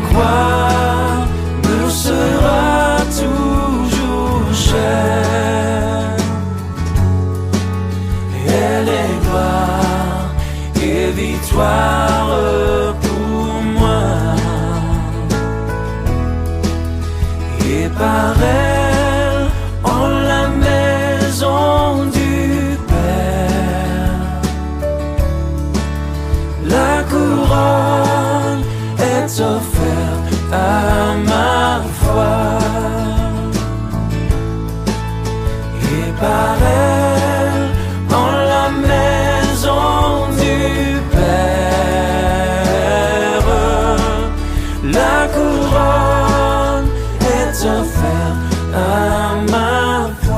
croix me sera toujours chère. Elle est gloire et victoire pour moi. Et par elle, en la maison du Père, la couronne est offerte à ma foi. Et par elle, en la maison du Père, la couronne est offerte à ma foi.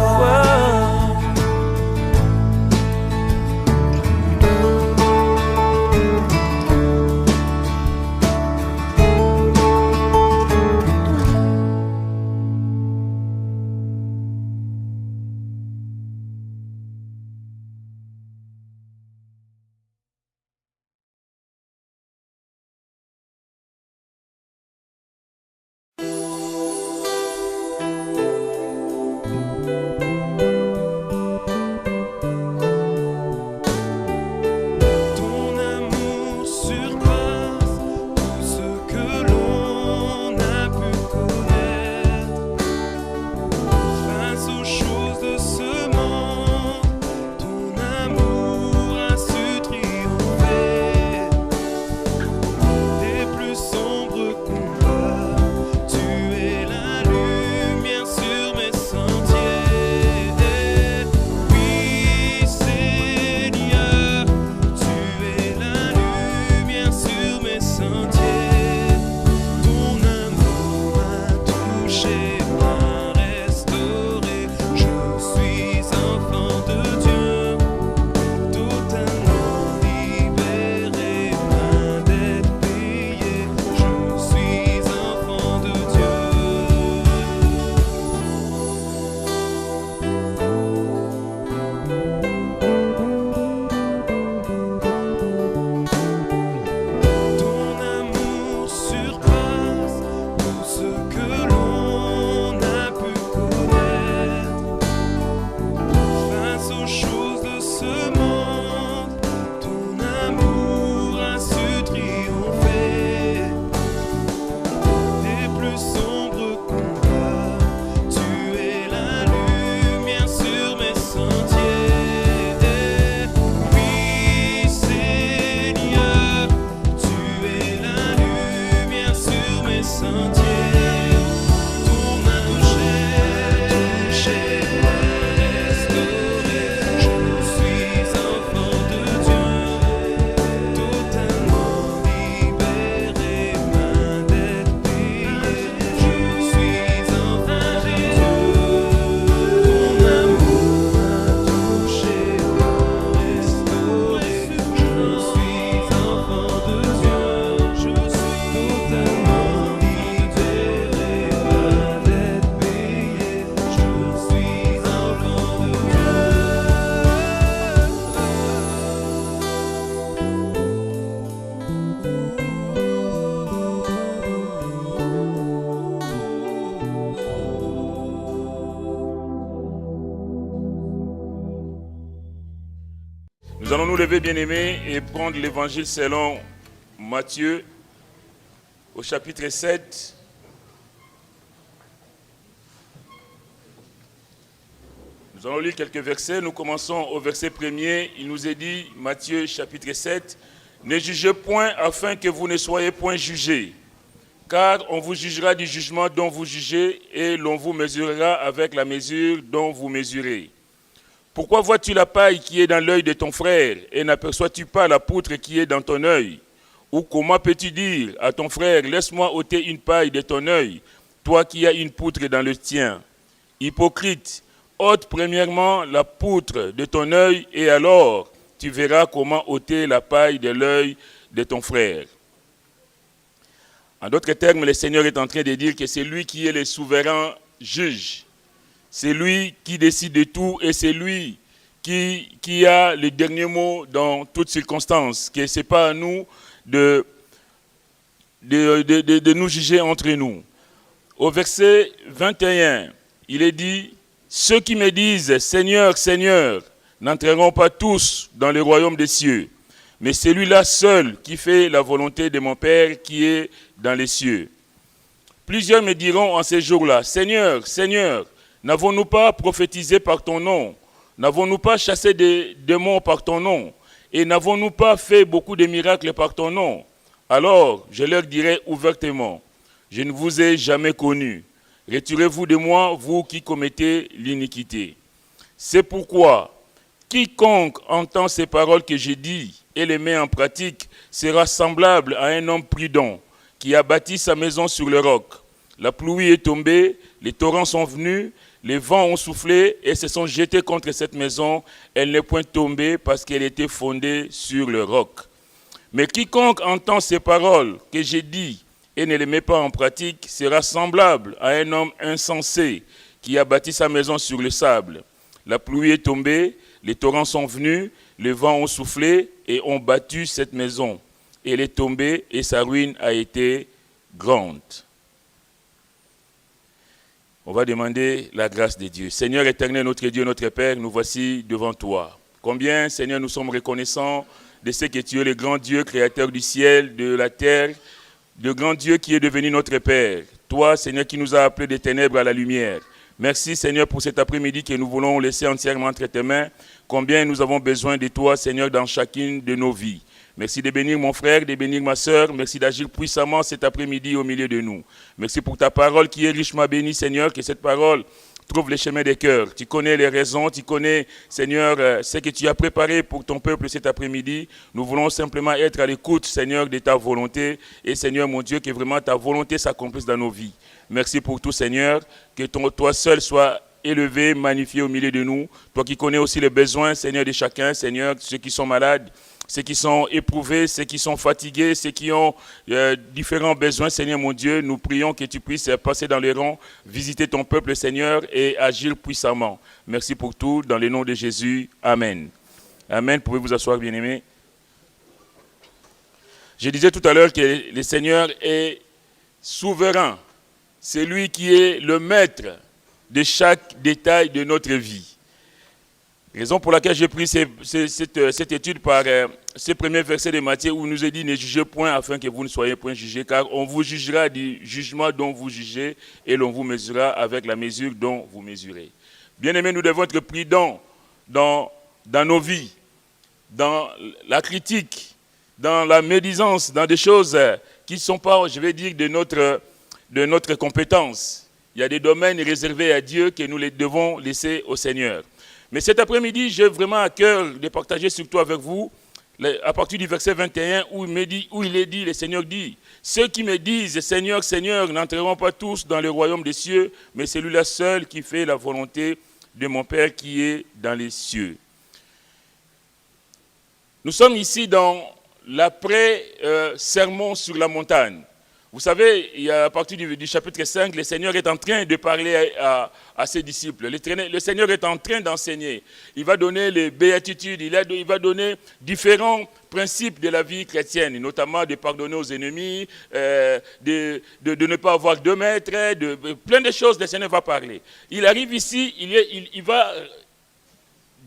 Nous allons nous lever, bien-aimés, et prendre l'évangile selon Matthieu, au chapitre 7. Nous allons lire quelques versets. Nous commençons au verset 1er. Il nous est dit, Matthieu, chapitre 7, « Ne jugez point afin que vous ne soyez point jugés, car on vous jugera du jugement dont vous jugez, et l'on vous mesurera avec la mesure dont vous mesurez. Pourquoi vois-tu la paille qui est dans l'œil de ton frère et n'aperçois-tu pas la poutre qui est dans ton œil? Ou comment peux-tu dire à ton frère, laisse-moi ôter une paille de ton œil, toi qui as une poutre dans le tien? Hypocrite, ôte premièrement la poutre de ton œil et alors tu verras comment ôter la paille de l'œil de ton frère. » En d'autres termes, le Seigneur est en train de dire que c'est lui qui est le souverain juge. C'est lui qui décide de tout et c'est lui qui a le dernier mot dans toutes circonstances. Que ce n'est pas à nous de de nous juger entre nous. Au verset 21, il est dit, « Ceux qui me disent, Seigneur, Seigneur, n'entreront pas tous dans le royaume des cieux, mais celui-là seul qui fait la volonté de mon Père qui est dans les cieux. Plusieurs me diront en ces jours-là, Seigneur, Seigneur, n'avons-nous pas prophétisé par ton nom? N'avons-nous pas chassé des démons par ton nom? Et n'avons-nous pas fait beaucoup de miracles par ton nom? Alors je leur dirai ouvertement, je ne vous ai jamais connus. Retirez-vous de moi, vous qui commettez l'iniquité. C'est pourquoi quiconque entend ces paroles que j'ai dites et les met en pratique sera semblable à un homme prudent qui a bâti sa maison sur le roc. La pluie est tombée, les torrents sont venus, les vents ont soufflé et se sont jetés contre cette maison. Elle n'est point tombée parce qu'elle était fondée sur le roc. Mais quiconque entend ces paroles que j'ai dites et ne les met pas en pratique sera semblable à un homme insensé qui a bâti sa maison sur le sable. La pluie est tombée, les torrents sont venus, les vents ont soufflé et ont battu cette maison. Elle est tombée et sa ruine a été grande. On va demander la grâce de Dieu. Seigneur éternel, notre Dieu, notre Père, nous voici devant toi. Combien, Seigneur, nous sommes reconnaissants de ce que tu es le grand Dieu, créateur du ciel, de la terre, le grand Dieu qui est devenu notre Père. Toi, Seigneur, qui nous as appelés des ténèbres à la lumière. Merci, Seigneur, pour cet après-midi que nous voulons laisser entièrement entre tes mains. Combien nous avons besoin de toi, Seigneur, dans chacune de nos vies. Merci de bénir mon frère, de bénir ma sœur. Merci d'agir puissamment cet après-midi au milieu de nous. Merci pour ta parole qui est richement bénie, Seigneur, que cette parole trouve les chemins des cœurs. Tu connais les raisons, tu connais, Seigneur, ce que tu as préparé pour ton peuple cet après-midi. Nous voulons simplement être à l'écoute, Seigneur, de ta volonté. Et Seigneur, mon Dieu, que vraiment ta volonté s'accomplisse dans nos vies. Merci pour tout, Seigneur. Que toi seul sois élevé, magnifié au milieu de nous. Toi qui connais aussi les besoins, Seigneur, de chacun, Seigneur, ceux qui sont malades, ceux qui sont éprouvés, ceux qui sont fatigués, ceux qui ont différents besoins, Seigneur mon Dieu, nous prions que tu puisses passer dans les rangs, visiter ton peuple, Seigneur, et agir puissamment. Merci pour tout, dans le nom de Jésus. Amen. Amen. Pouvez vous asseoir, bien-aimés. Je disais tout à l'heure que le Seigneur est souverain. C'est lui qui est le maître de chaque détail de notre vie. Raison pour laquelle j'ai pris cette étude par ce premier verset de Matthieu où il nous est dit « Ne jugez point afin que vous ne soyez point jugés, car on vous jugera du jugement dont vous jugez et l'on vous mesurera avec la mesure dont vous mesurez. » Bien-aimés, nous devons être prudents dans nos vies, dans la critique, dans la médisance, dans des choses qui ne sont pas, je vais dire, de notre compétence. Il y a des domaines réservés à Dieu que nous les devons laisser au Seigneur. Mais cet après-midi, j'ai vraiment à cœur de partager surtout avec vous, à partir du verset 21, où il est dit, le Seigneur dit, « Ceux qui me disent, Seigneur, Seigneur, n'entreront pas tous dans le royaume des cieux, mais celui-là seul qui fait la volonté de mon Père qui est dans les cieux. » Nous sommes ici dans l'après-sermon sur la montagne. Vous savez, à partir du chapitre 5, le Seigneur est en train de parler à ses disciples. Le Seigneur est en train d'enseigner. Il va donner les béatitudes, il va donner différents principes de la vie chrétienne, notamment de pardonner aux ennemis, de ne pas avoir deux maîtres, plein de choses, le Seigneur va parler. Il arrive ici, il va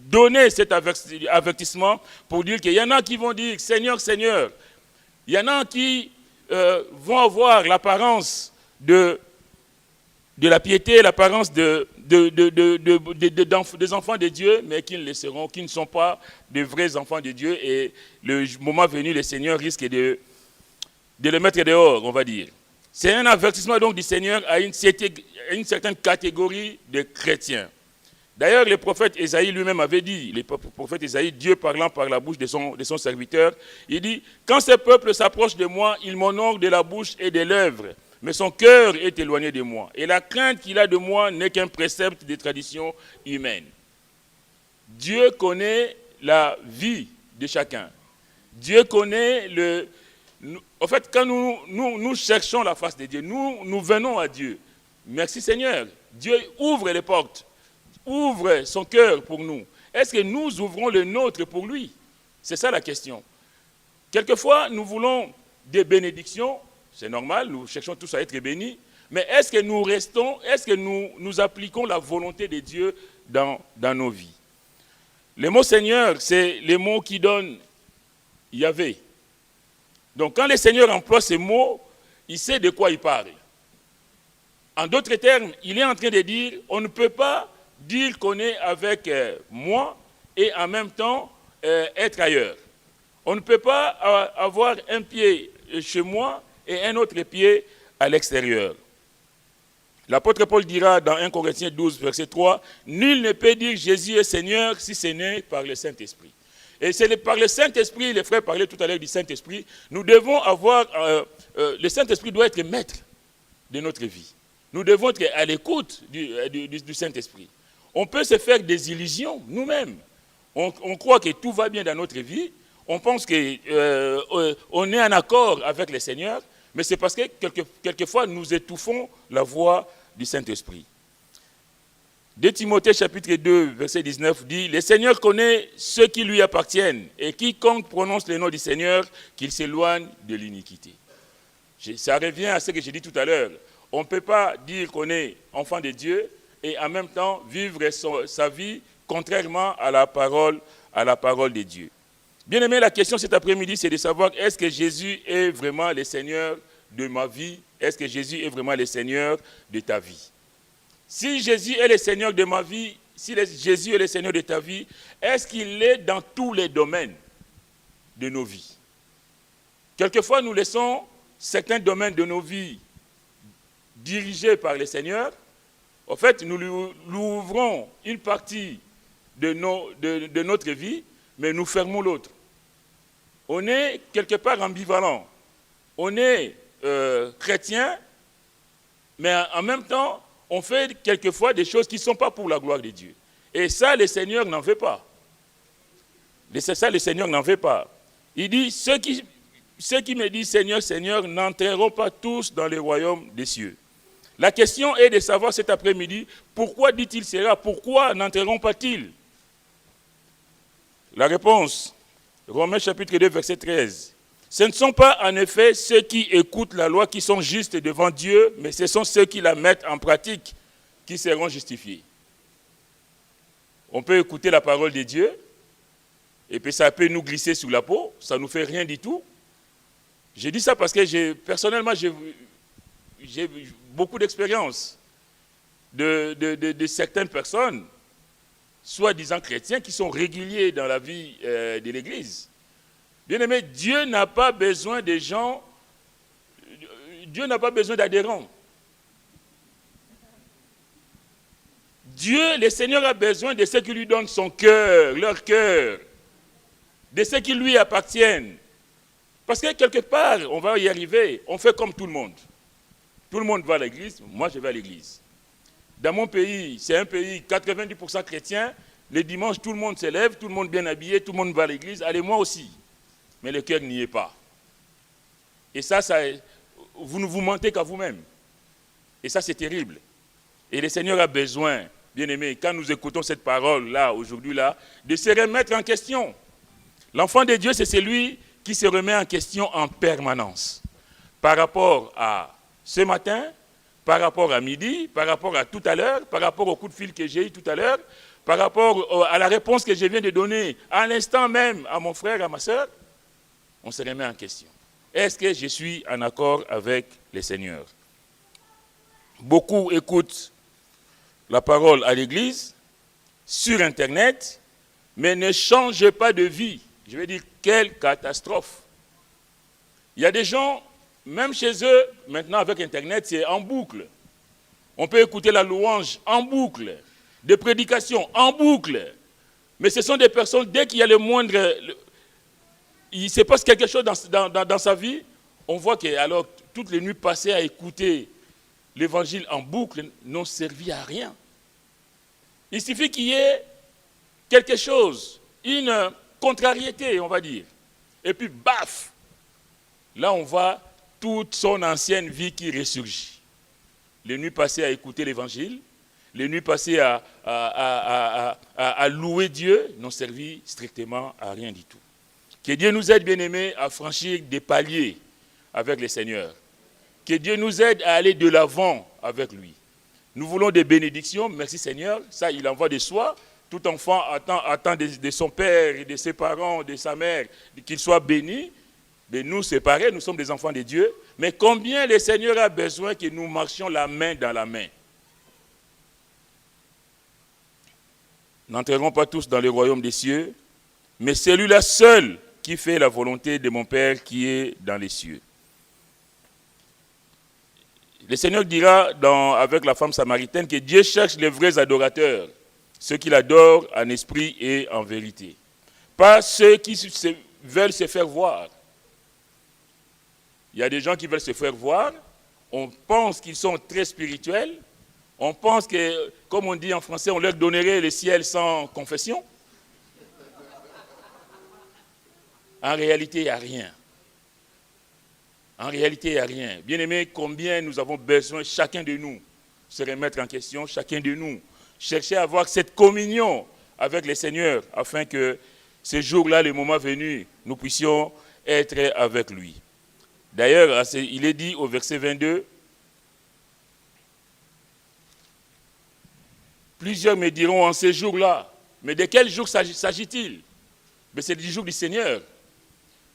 donner cet avertissement pour dire qu'il y en a qui vont dire « Seigneur, Seigneur ». Il y en a qui vont avoir l'apparence de la piété, l'apparence des enfants de Dieu, mais qui ne le seront, qui ne sont pas de vrais enfants de Dieu. Et le moment venu, le Seigneur risque de les mettre dehors, on va dire. C'est un avertissement donc du Seigneur à une certaine catégorie de chrétiens. D'ailleurs, le prophète Ésaïe lui-même avait dit, le prophète Ésaïe, Dieu parlant par la bouche de son serviteur, il dit, « Quand ce peuple s'approche de moi, il m'honore de la bouche et des lèvres, mais son cœur est éloigné de moi. Et la crainte qu'il a de moi n'est qu'un précepte des traditions humaines. » Dieu connaît la vie de chacun. Dieu connaît En fait, quand nous cherchons la face de Dieu, nous venons à Dieu. Merci Seigneur. Dieu ouvre les portes. Ouvre son cœur pour nous. Est-ce que nous ouvrons le nôtre pour lui? C'est ça la question. Quelquefois, nous voulons des bénédictions, c'est normal, nous cherchons tous à être bénis. Mais est-ce que nous restons, est-ce que nous appliquons la volonté de Dieu dans nos vies? Le mot Seigneur, c'est le mot qui donne Yahvé. Donc quand le Seigneur emploie ce mot, il sait de quoi il parle. En d'autres termes, il est en train de dire, on ne peut pas dire qu'on est avec moi et en même temps être ailleurs. On ne peut pas avoir un pied chez moi et un autre pied à l'extérieur. L'apôtre Paul dira dans 1 Corinthiens 12, verset 3, « Nul ne peut dire Jésus est Seigneur si ce n'est par le Saint-Esprit. » Et c'est par le Saint-Esprit, les frères parlaient tout à l'heure du Saint-Esprit, nous devons avoir, le Saint-Esprit doit être maître de notre vie. Nous devons être à l'écoute du Saint-Esprit. On peut se faire des illusions nous-mêmes. On croit que tout va bien dans notre vie, on pense qu'on est en accord avec le Seigneur, mais c'est parce que quelquefois nous étouffons la voix du Saint-Esprit. 2 Timothée chapitre 2, verset 19 dit « Le Seigneur connaît ceux qui lui appartiennent, et quiconque prononce le nom du Seigneur, qu'il s'éloigne de l'iniquité. » Ça revient à ce que j'ai dit tout à l'heure. On ne peut pas dire qu'on est enfant de Dieu et en même temps vivre sa vie contrairement à la parole de Dieu. Bien aimé, la question cet après-midi, c'est de savoir est-ce que Jésus est vraiment le Seigneur de ma vie? Est-ce que Jésus est vraiment le Seigneur de ta vie? Si Jésus est le Seigneur de ma vie, si Jésus est le Seigneur de ta vie, est-ce qu'il est dans tous les domaines de nos vies? Quelquefois, nous laissons certains domaines de nos vies dirigés par le Seigneur. En fait, nous lui ouvrons une partie de notre vie, mais nous fermons l'autre. On est quelque part ambivalent. On est chrétien, mais en même temps, on fait quelquefois des choses qui ne sont pas pour la gloire de Dieu. Et ça, le Seigneur n'en veut pas. C'est ça, le Seigneur n'en veut pas. Il dit, ceux qui me disent Seigneur, Seigneur, n'entreront pas tous dans le royaume des cieux. La question est de savoir cet après-midi, pourquoi dit-il cela? Pourquoi n'entreront pas-ils? La réponse, Romains chapitre 2, verset 13. Ce ne sont pas en effet ceux qui écoutent la loi qui sont justes devant Dieu, mais ce sont ceux qui la mettent en pratique qui seront justifiés. On peut écouter la parole de Dieu, et puis ça peut nous glisser sous la peau, ça ne nous fait rien du tout. J'ai dit ça parce que personnellement, j'ai beaucoup d'expérience de certaines personnes, soi-disant chrétiens, qui sont réguliers dans la vie de l'Église. Bien-aimé, Dieu n'a pas besoin de gens, Dieu n'a pas besoin d'adhérents. Dieu, le Seigneur a besoin de ceux qui lui donnent son cœur, leur cœur, de ceux qui lui appartiennent. Parce que quelque part, on va y arriver, on fait comme tout le monde. Tout le monde va à l'église, moi je vais à l'église. Dans mon pays, c'est un pays 90% chrétien, les dimanches tout le monde se lève, tout le monde bien habillé, tout le monde va à l'église, allez moi aussi. Mais le cœur n'y est pas. Et ça, vous ne vous mentez qu'à vous-même. Et ça, c'est terrible. Et le Seigneur a besoin, bien-aimés, quand nous écoutons cette parole-là, aujourd'hui-là, de se remettre en question. L'enfant de Dieu, c'est celui qui se remet en question en permanence. Par rapport à ce matin, par rapport à midi, par rapport à tout à l'heure, par rapport au coup de fil que j'ai eu tout à l'heure, par rapport à la réponse que je viens de donner à l'instant même à mon frère, à ma soeur, on se remet en question. Est-ce que je suis en accord avec le Seigneur? Beaucoup écoutent la parole à l'église, sur Internet, mais ne changent pas de vie. Je veux dire, quelle catastrophe. Il y a des gens, même chez eux, maintenant avec Internet, c'est en boucle. On peut écouter la louange en boucle, des prédications en boucle. Mais ce sont des personnes, dès qu'il y a le moindre... il se passe quelque chose dans sa vie, on voit que alors toutes les nuits passées à écouter l'évangile en boucle n'ont servi à rien. Il suffit qu'il y ait quelque chose, une contrariété, on va dire. Et puis, baf, là on voit toute son ancienne vie qui ressurgit. Les nuits passées à écouter l'évangile, les nuits passées à louer Dieu n'ont servi strictement à rien du tout. Que Dieu nous aide, bien-aimés, à franchir des paliers avec le Seigneur. Que Dieu nous aide à aller de l'avant avec lui. Nous voulons des bénédictions, merci Seigneur, ça il envoie de soi. Tout enfant attend de son père et de ses parents, de sa mère, qu'il soit béni. Mais nous, c'est pareil, nous sommes des enfants de Dieu. Mais combien le Seigneur a besoin que nous marchions la main dans la main. N'entrerons pas tous dans le royaume des cieux, mais celui-là seul qui fait la volonté de mon Père qui est dans les cieux. Le Seigneur dira avec la femme samaritaine que Dieu cherche les vrais adorateurs, ceux qui l'adorent en esprit et en vérité. Pas ceux qui veulent se faire voir. Il y a des gens qui veulent se faire voir, on pense qu'ils sont très spirituels, on pense que, comme on dit en français, on leur donnerait le ciel sans confession. En réalité, il n'y a rien. En réalité, il n'y a rien. Bien-aimés, combien nous avons besoin, chacun de nous, se remettre en question, chacun de nous, chercher à avoir cette communion avec le Seigneur, afin que ce jour-là, le moment venu, nous puissions être avec lui. D'ailleurs, il est dit au verset 22, plusieurs me diront en ces jours-là, mais de quel jour s'agit-il? Mais c'est du jour du Seigneur.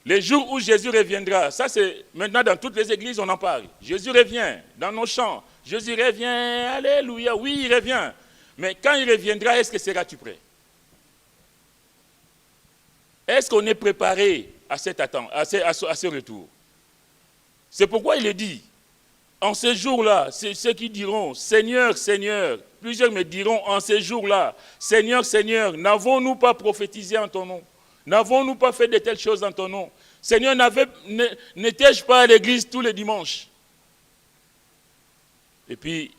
Les jours où Jésus reviendra, ça c'est maintenant dans toutes les églises on en parle. Jésus revient dans nos chants. Jésus revient, alléluia, oui il revient. Mais quand il reviendra, est-ce que seras-tu prêt? Est-ce qu'on est préparé à cette attente, à ce retour? C'est pourquoi il est dit, en ces jours-là, c'est ceux qui diront, Seigneur, Seigneur, plusieurs me diront en ces jours-là, Seigneur, Seigneur, n'avons-nous pas prophétisé en ton nom? N'avons-nous pas fait de telles choses en ton nom? Seigneur, n'étais-je pas à l'église tous les dimanches? Et puis,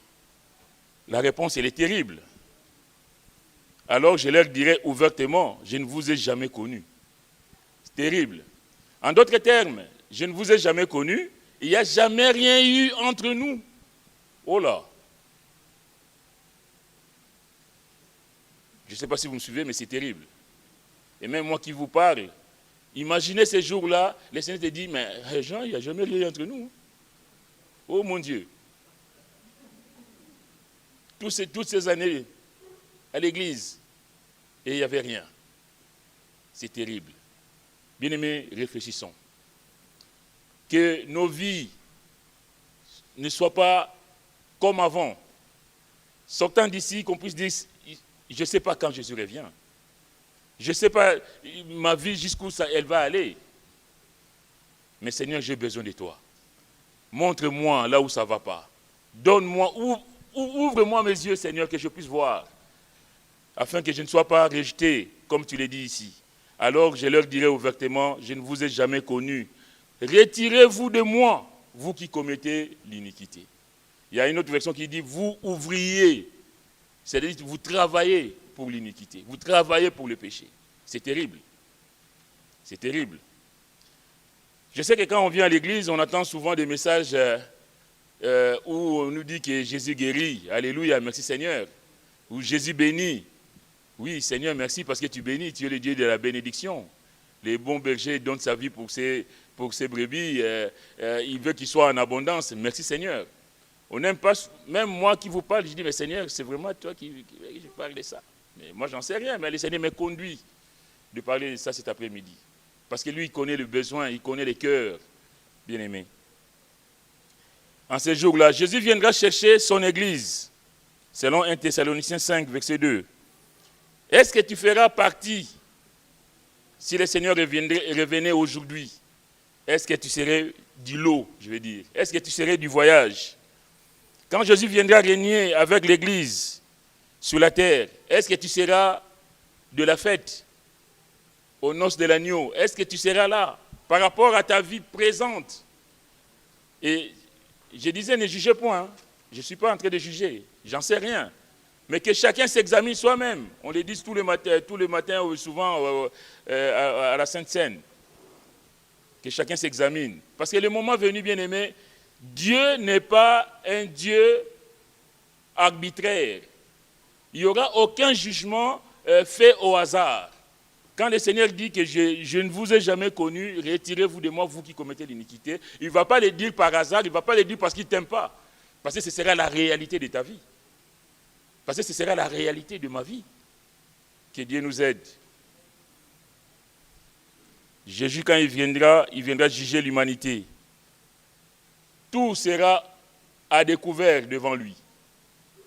la réponse, elle est terrible. Alors, je leur dirai ouvertement, je ne vous ai jamais connu. C'est terrible. En d'autres termes, je ne vous ai jamais connu, il n'y a jamais rien eu entre nous. Oh là! Je ne sais pas si vous me suivez, mais c'est terrible. Et même moi qui vous parle, imaginez ces jours-là, le Seigneur te dit, mais Jean, il n'y a jamais rien eu entre nous. Oh mon Dieu! Toutes ces années à l'église, et il n'y avait rien. C'est terrible. Bien-aimés, réfléchissons. Que nos vies ne soient pas comme avant. Sortant d'ici, qu'on puisse dire, je ne sais pas quand Jésus revient. Je ne sais pas ma vie jusqu'où elle va aller. Mais Seigneur, j'ai besoin de toi. Montre-moi là où ça ne va pas. Donne-moi, ouvre-moi mes yeux, Seigneur, que je puisse voir. Afin que je ne sois pas rejeté, comme tu l'as dit ici. Alors je leur dirai ouvertement, je ne vous ai jamais connu. Retirez-vous de moi, vous qui commettez l'iniquité. Il y a une autre version qui dit, vous ouvriez. C'est-à-dire, vous travaillez pour l'iniquité. Vous travaillez pour le péché. C'est terrible. C'est terrible. Je sais que quand on vient à l'église, on entend souvent des messages où on nous dit que Jésus guérit. Alléluia, merci Seigneur. Ou Jésus bénit. Oui, Seigneur, merci parce que tu bénis. Tu es le Dieu de la bénédiction. Les bons bergers donnent sa vie pour ses brebis. Il veut qu'ils soient en abondance. Merci Seigneur. On n'aime pas, même moi qui vous parle, je dis, mais Seigneur, c'est vraiment toi qui parle de ça. Mais moi, j'en sais rien, mais le Seigneur me conduit de parler de ça cet après-midi. Parce que lui, il connaît le besoin, il connaît les cœurs, bien-aimés. En ces jours-là, Jésus viendra chercher son église, selon 1 Thessaloniciens 5, verset 2. Est-ce que tu feras partie, si le Seigneur revenait aujourd'hui, est-ce que tu serais du lot, je veux dire? Est-ce que tu serais du voyage? Quand Jésus viendra régner avec l'Église sur la terre, est-ce que tu seras de la fête aux noces de l'agneau? Est-ce que tu seras là par rapport à ta vie présente? Et je disais, ne jugez point. Hein. Je ne suis pas en train de juger. J'en sais rien. Mais que chacun s'examine soi-même. On le dit tous les matins ou souvent à la Sainte Seine. Que chacun s'examine. Parce que le moment venu, bien-aimé, Dieu n'est pas un Dieu arbitraire. Il n'y aura aucun jugement fait au hasard. Quand le Seigneur dit que je ne vous ai jamais connu, retirez-vous de moi, vous qui commettez l'iniquité, il ne va pas le dire par hasard, il ne va pas le dire parce qu'il ne t'aime pas. Parce que ce sera la réalité de ta vie. Parce que ce sera la réalité de ma vie. Que Dieu nous aide. Jésus, quand il viendra juger l'humanité. Tout sera à découvert devant lui.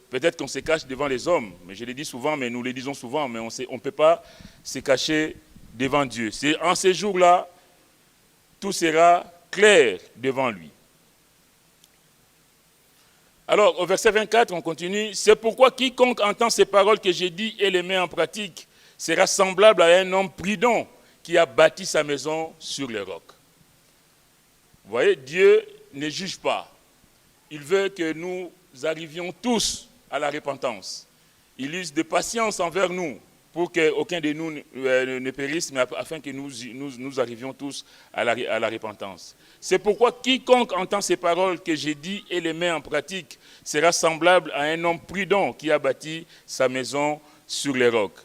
Peut-être qu'on se cache devant les hommes, mais je le dis souvent, mais nous le disons souvent, mais on ne peut pas se cacher devant Dieu. C'est en ces jours-là, tout sera clair devant lui. Alors, au verset 24, on continue. C'est pourquoi quiconque entend ces paroles que j'ai dites et les met en pratique sera semblable à un homme prudent qui a bâti sa maison sur le roc. Vous voyez, Dieu ne juge pas. Il veut que nous arrivions tous à la repentance. Il use de patience envers nous pour qu'aucun de nous ne périsse, mais afin que nous arrivions tous à la repentance. C'est pourquoi quiconque entend ces paroles que j'ai dites et les met en pratique sera semblable à un homme prudent qui a bâti sa maison sur les rocs.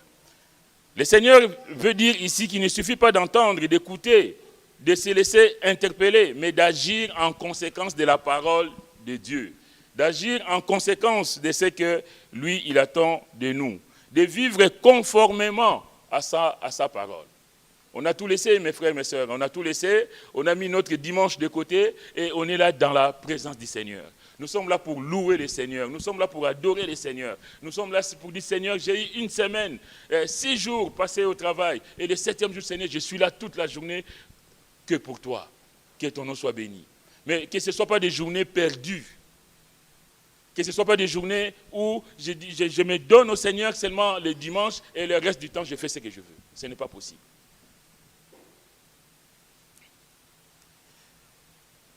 Le Seigneur veut dire ici qu'il ne suffit pas d'entendre et d'écouter, de se laisser interpeller, mais d'agir en conséquence de la parole de Dieu. D'agir en conséquence de ce que lui, il attend de nous. De vivre conformément à sa parole. On a tout laissé, mes frères et mes sœurs, on a tout laissé, on a mis notre dimanche de côté et on est là dans la présence du Seigneur. Nous sommes là pour louer le Seigneur, nous sommes là pour adorer le Seigneur. Nous sommes là pour dire, Seigneur, j'ai eu une semaine, 6 jours passés au travail et le 7e jour, Seigneur, je suis là toute la journée que pour toi. Que ton nom soit béni. Mais que ce ne soit pas des journées perdues. Que ce ne soit pas des journées où je me donne au Seigneur seulement le dimanche et le reste du temps, je fais ce que je veux. Ce n'est pas possible.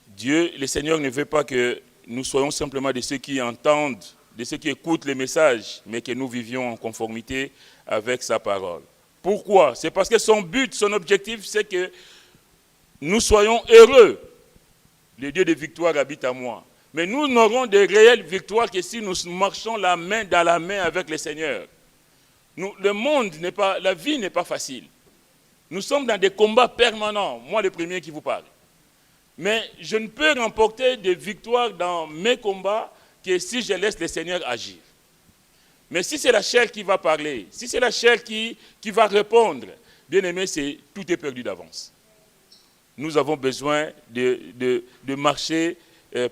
Dieu, le Seigneur ne veut pas que nous soyons simplement de ceux qui entendent, de ceux qui écoutent les messages, mais que nous vivions en conformité avec sa parole. Pourquoi? C'est parce que son but, son objectif, c'est que nous soyons heureux. Le Dieu de victoire habite à moi. Mais nous n'aurons de réelles victoires que si nous marchons la main dans la main avec le Seigneur. Le monde n'est pas, la vie n'est pas facile. Nous sommes dans des combats permanents. Moi, le premier qui vous parle. Mais je ne peux remporter des victoires dans mes combats que si je laisse le Seigneur agir. Mais si c'est la chair qui va parler, si c'est la chair qui va répondre, bien aimé, tout est perdu d'avance. Nous avons besoin de marcher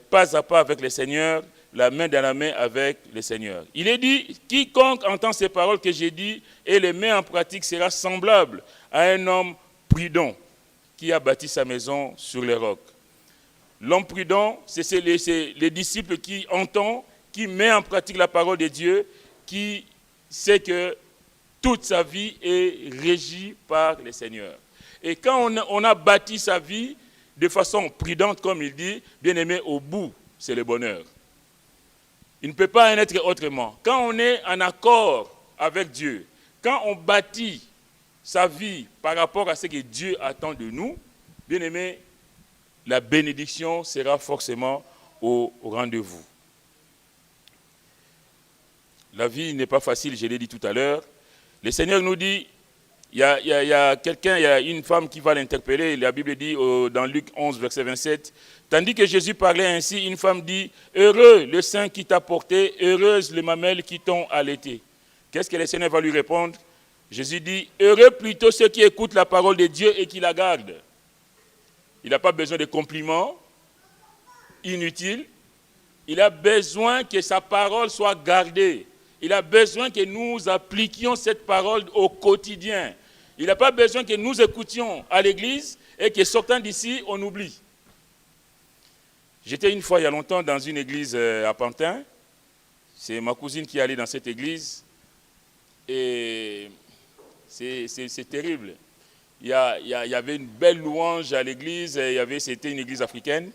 pas à pas avec le Seigneur, la main dans la main avec le Seigneur. Il est dit, quiconque entend ces paroles que j'ai dites et les met en pratique sera semblable à un homme prudent qui a bâti sa maison sur les rocs. L'homme prudent, c'est les disciples qui entendent, qui met en pratique la parole de Dieu, qui sait que toute sa vie est régie par le Seigneur. Et quand on a bâti sa vie de façon prudente, comme il dit, bien aimé, au bout, c'est le bonheur. Il ne peut pas en être autrement. Quand on est en accord avec Dieu, quand on bâtit sa vie par rapport à ce que Dieu attend de nous, bien aimé, la bénédiction sera forcément au rendez-vous. La vie n'est pas facile, je l'ai dit tout à l'heure. Le Seigneur nous dit, il y a une femme qui va l'interpeller, la Bible dit dans Luc 11, verset 27, tandis que Jésus parlait ainsi, une femme dit, heureux le sein qui t'a porté, heureuse les mamelles qui t'ont allaité. Qu'est-ce que le Seigneur va lui répondre? Jésus dit, heureux plutôt ceux qui écoutent la parole de Dieu et qui la gardent. Il n'a pas besoin de compliments inutiles. Il a besoin que sa parole soit gardée. Il a besoin que nous appliquions cette parole au quotidien. Il n'a pas besoin que nous écoutions à l'église et que sortant d'ici, on oublie. J'étais une fois, il y a longtemps, dans une église à Pantin. C'est ma cousine qui est allée dans cette église. Et c'est terrible. Il y avait une belle louange à l'église, c'était une église africaine.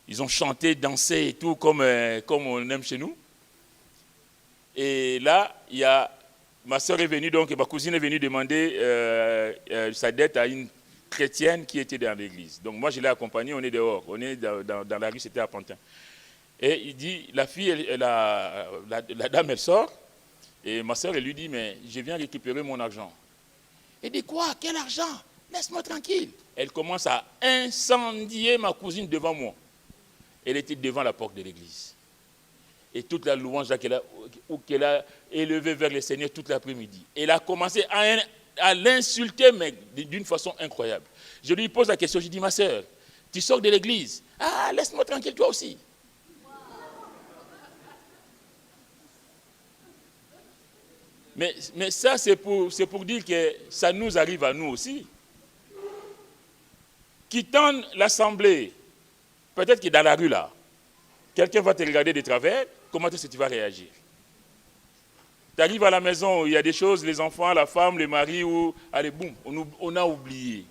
Ils ont chanté, dansé et tout, comme on aime chez nous. Et là, ma soeur est venue, donc ma cousine est venue demander sa dette à une chrétienne qui était dans l'église. Donc moi, je l'ai accompagnée, on est dehors, on est dans la rue, c'était à Pantin. Et il dit, la fille, la dame, elle sort, et ma soeur, elle lui dit, mais je viens récupérer mon argent. Elle dit, quoi? Quel argent? Laisse-moi tranquille. Elle commence à incendier ma cousine devant moi. Elle était devant la porte de l'église. Et toute la louange qu'elle a élevée vers le Seigneur toute l'après-midi. Elle a commencé à l'insulter, mais d'une façon incroyable. Je lui pose la question, je dis, ma soeur, tu sors de l'église. Ah, laisse-moi tranquille, toi aussi. Mais ça, c'est pour dire que ça nous arrive à nous aussi. Quittant l'assemblée, peut-être que dans la rue là, quelqu'un va te regarder de travers, comment est-ce que tu vas réagir? Tu arrives à la maison, il y a des choses, les enfants, la femme, le mari, allez, boum, on a oublié.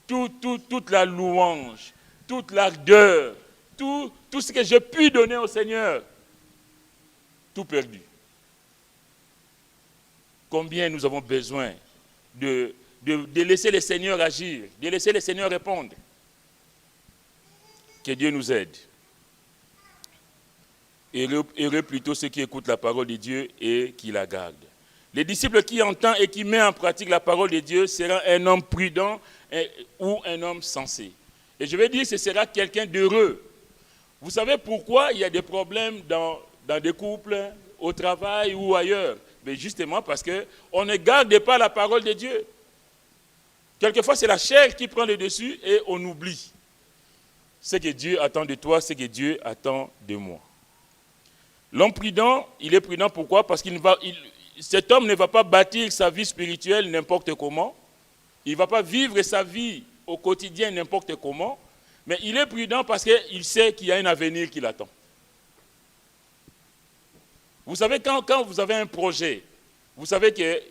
Toute la louange, toute l'ardeur, tout ce que j'ai pu donner au Seigneur, tout perdu. Combien nous avons besoin de laisser le Seigneur agir, de laisser le Seigneur répondre. Que Dieu nous aide. Heureux plutôt ceux qui écoutent la parole de Dieu et qui la gardent. Les disciples qui entendent et qui mettent en pratique la parole de Dieu sera un homme prudent ou un homme sensé. Et je vais dire que ce sera quelqu'un d'heureux. Vous savez pourquoi il y a des problèmes dans des couples, au travail ou ailleurs? Mais justement parce qu'on ne garde pas la parole de Dieu. Quelquefois, c'est la chair qui prend le dessus et on oublie ce que Dieu attend de toi, ce que Dieu attend de moi. L'homme prudent, il est prudent pourquoi? Parce cet homme ne va pas bâtir sa vie spirituelle n'importe comment. Il ne va pas vivre sa vie au quotidien n'importe comment. Mais il est prudent parce qu'il sait qu'il y a un avenir qui l'attend. Vous savez, quand vous avez un projet, vous savez que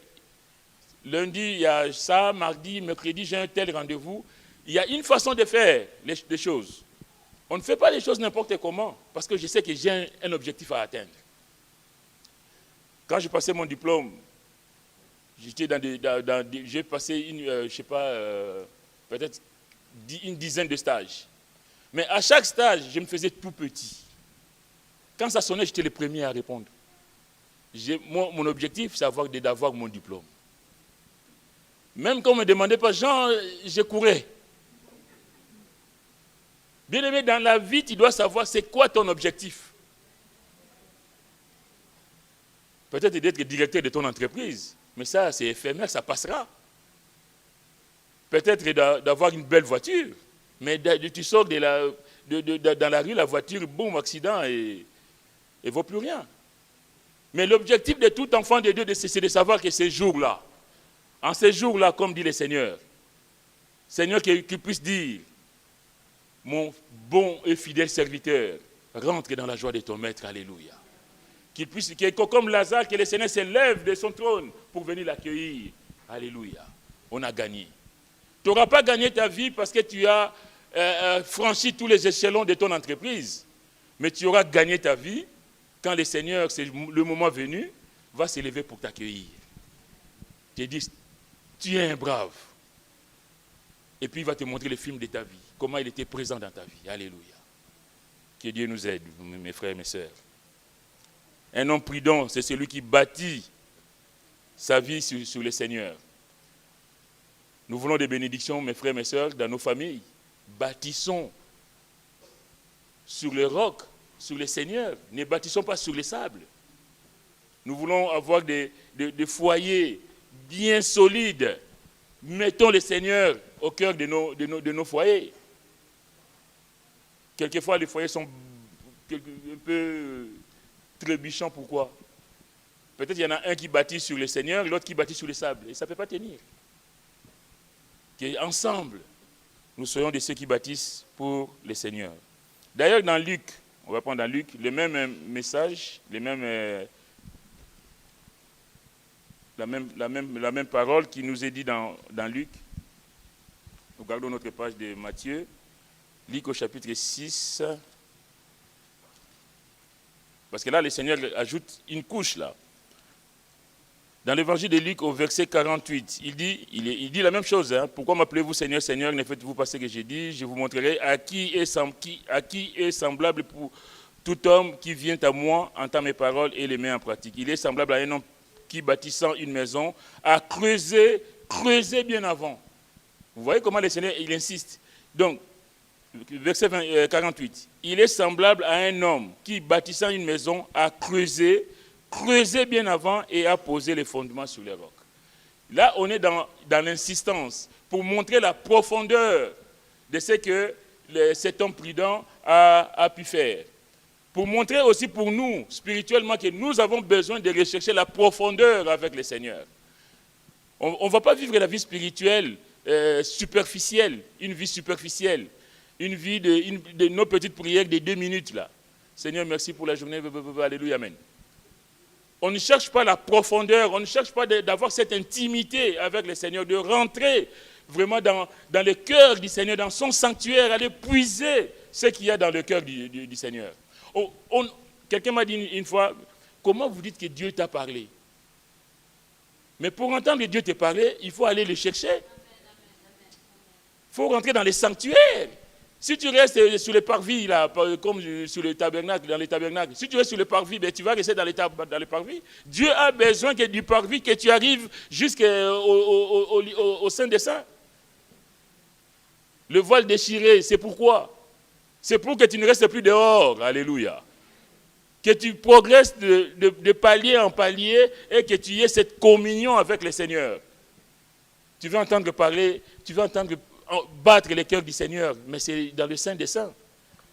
lundi, il y a ça, mardi, mercredi, j'ai un tel rendez-vous. Il y a une façon de faire les choses. On ne fait pas les choses n'importe comment, parce que je sais que j'ai un objectif à atteindre. Quand j'ai passé mon diplôme, j'ai passé peut-être une dizaine de stages. Mais à chaque stage, je me faisais tout petit. Quand ça sonnait, j'étais le premier à répondre. Mon objectif, c'est d'avoir mon diplôme. Même quand on ne me demandait pas, Jean, je courais. Bien aimé, dans la vie, tu dois savoir c'est quoi ton objectif. Peut-être d'être directeur de ton entreprise, mais ça, c'est éphémère, ça passera. Peut-être d'avoir une belle voiture, mais tu sors dans la rue, la voiture, boum, accident, et ne vaut plus rien. Mais l'objectif de tout enfant de Dieu, c'est de savoir que ces jours-là, en ces jours-là, comme dit le Seigneur, Seigneur qu'il puisse dire, mon bon et fidèle serviteur, rentre dans la joie de ton maître, alléluia. Qu'il puisse, comme Lazare, que le Seigneur s'élève de son trône pour venir l'accueillir, alléluia. On a gagné. Tu n'auras pas gagné ta vie parce que tu as franchi tous les échelons de ton entreprise, mais tu auras gagné ta vie quand le Seigneur, c'est le moment venu, va s'élever pour t'accueillir. Tu dis, tu es un brave. Et puis il va te montrer le film de ta vie, comment il était présent dans ta vie. Alléluia. Que Dieu nous aide, mes frères et mes sœurs. Un homme prudent, c'est celui qui bâtit sa vie sur le Seigneur. Nous voulons des bénédictions, mes frères et mes sœurs, dans nos familles. Bâtissons sur le roc, sur le Seigneur. Ne bâtissons pas sur les sables. Nous voulons avoir des foyers bien solides. Mettons le Seigneur au cœur de nos foyers. Quelquefois, les foyers sont un peu trébuchants. Pourquoi? Peut-être qu'il y en a un qui bâtit sur le Seigneur, l'autre qui bâtit sur les sables. Et ça ne peut pas tenir. Qu'ensemble, nous soyons de ceux qui bâtissent pour le Seigneur. D'ailleurs, dans Luc, on va prendre dans Luc, le même message, la même parole qui nous est dit dans Luc. Nous regardons notre page de Matthieu. Luc au chapitre 6. Parce que là, le Seigneur ajoute une couche là. Dans l'évangile de Luc, au verset 48, il dit la même chose. Hein. Pourquoi m'appelez-vous Seigneur, Seigneur, ne faites-vous pas ce que j'ai dit? Je vous montrerai à qui est semblable pour tout homme qui vient à moi, entend mes paroles et les met en pratique. Il est semblable à un homme qui, bâtissant une maison, a creusé creusez bien avant. Vous voyez comment le Seigneur, il insiste. Donc, verset 48. Il est semblable à un homme qui, bâtissant une maison, a creusé bien avant et a posé les fondements sur les rocs. Là, on est dans l'insistance pour montrer la profondeur de ce que cet homme prudent a pu faire. Pour montrer aussi pour nous, spirituellement, que nous avons besoin de rechercher la profondeur avec le Seigneur. On ne va pas vivre la vie spirituelle superficielle, une vie superficielle, une vie de nos petites prières de 2 minutes là. Seigneur, merci pour la journée, alléluia, amen. On ne cherche pas la profondeur, on ne cherche pas d'avoir cette intimité avec le Seigneur, de rentrer vraiment dans le cœur du Seigneur, dans son sanctuaire, aller puiser ce qu'il y a dans le cœur du Seigneur. Quelqu'un m'a dit une fois, comment vous dites que Dieu t'a parlé? Mais pour entendre que Dieu t'a parlé, il faut aller le chercher. Il faut rentrer dans les sanctuaires. Si tu restes sur les parvis, là, comme sur le tabernacle, dans les tabernacles, si tu restes sur le parvis, ben, tu vas rester dans les parvis. Dieu a besoin que du parvis, que tu arrives jusqu'au sein des saints. Le voile déchiré, c'est pourquoi? C'est pour que tu ne restes plus dehors. Alléluia. Que tu progresses de palier en palier et que tu aies cette communion avec le Seigneur. Tu veux entendre parler, tu veux entendre battre les cœurs du Seigneur, mais c'est dans le sein des saints.